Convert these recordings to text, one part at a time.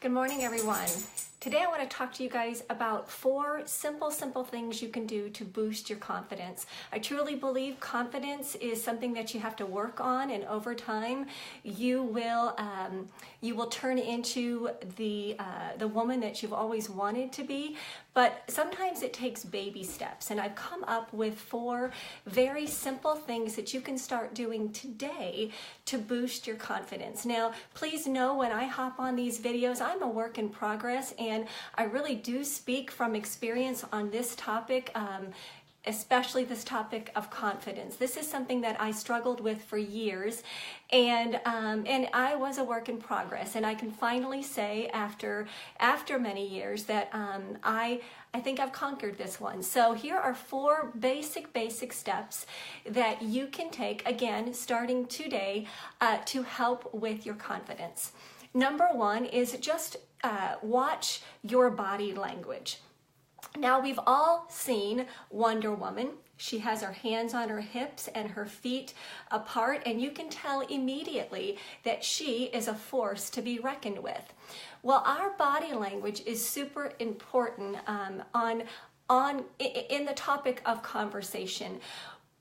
Good morning, everyone. Today I want to talk to you guys about 4 simple things you can do to boost your confidence. I truly believe confidence is something that you have to work on, and over time you will turn into the woman that you've always wanted to be. But sometimes it takes baby steps, and I've come up with 4 very simple things that you can start doing today to boost your confidence. Now, please know when I hop on these videos, I'm a work in progress, and I really do speak from experience on this topic, especially this topic of confidence. This is something that I struggled with for years, and I was a work in progress. And I can finally say, after many years, that I think I've conquered this one. So here are 4 basic steps that you can take, again, starting today, to help with your confidence. Number 1 is just watch your body language. Now, we've all seen Wonder Woman. She has her hands on her hips and her feet apart, and you can tell immediately that she is a force to be reckoned with. Well, our body language is super important in the topic of conversation.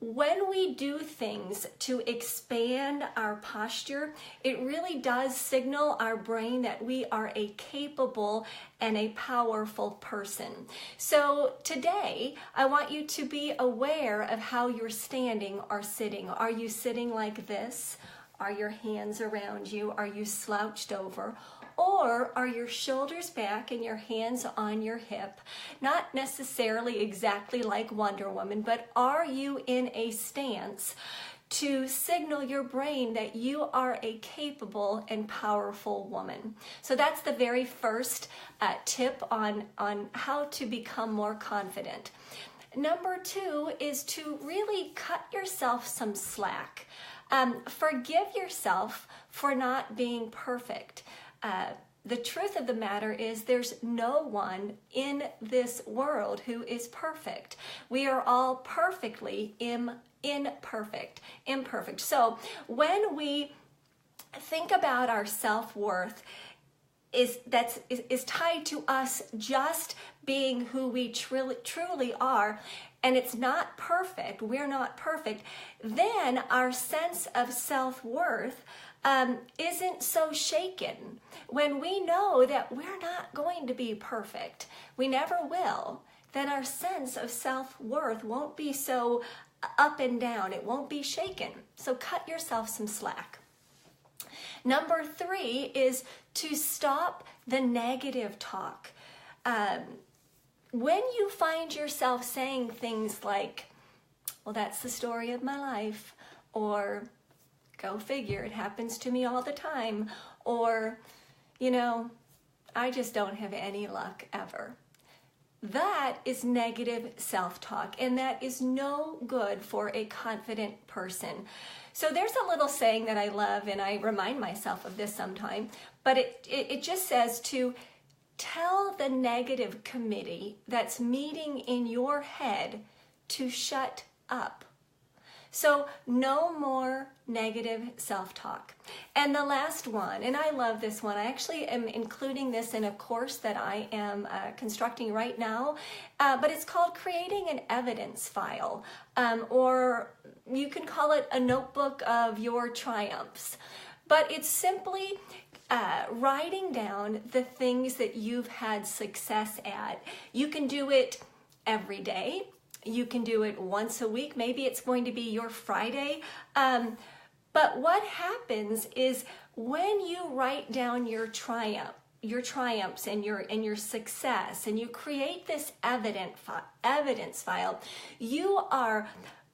When we do things to expand our posture, it really does signal our brain that we are a capable and a powerful person. So today, I want you to be aware of how you're standing or sitting. Are you sitting like this? Are your hands around you? Are you slouched over? Or are your shoulders back and your hands on your hip? Not necessarily exactly like Wonder Woman, but are you in a stance to signal your brain that you are a capable and powerful woman? So that's the very first tip on how to become more confident. Number 2 is to really cut yourself some slack. Forgive yourself for not being perfect. The truth of the matter is there's no one in this world who is perfect. We are all perfectly imperfect. So when we think about our self-worth, is tied to us just being who we truly are, and it's not perfect, we're not perfect, then our sense of self-worth isn't so shaken. When we know that we're not going to be perfect, we never will, then our sense of self-worth won't be so up and down, it won't be shaken. So cut yourself some slack. Number 3 is to stop the negative talk. When you find yourself saying things like, well, that's the story of my life, or go figure, it happens to me all the time, or, I just don't have any luck ever. That is negative self-talk, and that is no good for a confident person. So there's a little saying that I love, and I remind myself of this sometime, but it just says to tell the negative committee that's meeting in your head to shut up. So no more negative self-talk. And the last one, and I love this one, I actually am including this in a course that I am constructing right now, but it's called Creating an Evidence File, or you can call it a notebook of your triumphs. But it's simply writing down the things that you've had success at. You can do it every day. You can do it once a week. Maybe it's going to be your Friday. But what happens is when you write down your triumphs and your success, and you create this evidence file, you are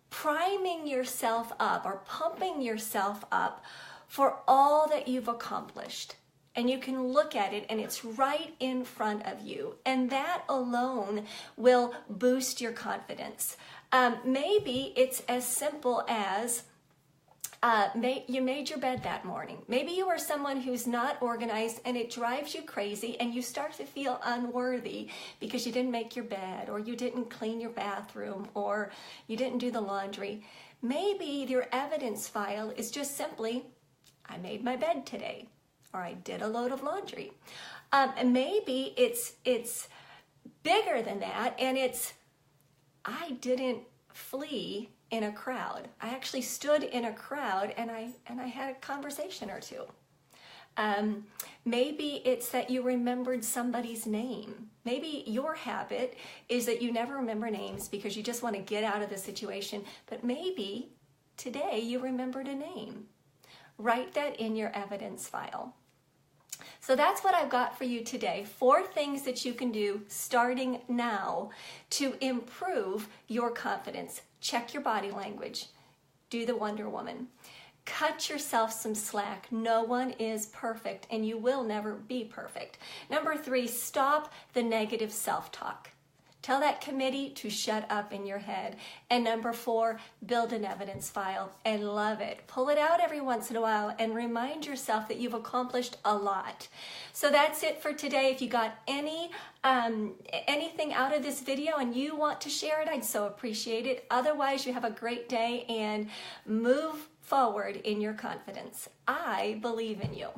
priming yourself up or pumping yourself up for all that you've accomplished. And you can look at it, and it's right in front of you. And that alone will boost your confidence. Maybe it's as simple as you made your bed that morning. Maybe you are someone who's not organized, and it drives you crazy, and you start to feel unworthy because you didn't make your bed, or you didn't clean your bathroom, or you didn't do the laundry. Maybe your evidence file is just simply, I made my bed today. or I did a load of laundry. And maybe it's bigger than that, and it's I didn't flee in a crowd. I actually stood in a crowd and I had a conversation or two. Maybe it's that you remembered somebody's name. Maybe your habit is that you never remember names because you just want to get out of the situation. But maybe today you remembered a name. Write that in your evidence file. So that's what I've got for you today. 4 things that you can do starting now to improve your confidence. Check your body language. Do the Wonder Woman. Cut yourself some slack. No one is perfect, and you will never be perfect. Number 3, stop the negative self-talk. Tell that committee to shut up in your head. And number 4, build an evidence file and love it. Pull it out every once in a while and remind yourself that you've accomplished a lot. So that's it for today. If you got anything out of this video and you want to share it, I'd so appreciate it. Otherwise, you have a great day and move forward in your confidence. I believe in you.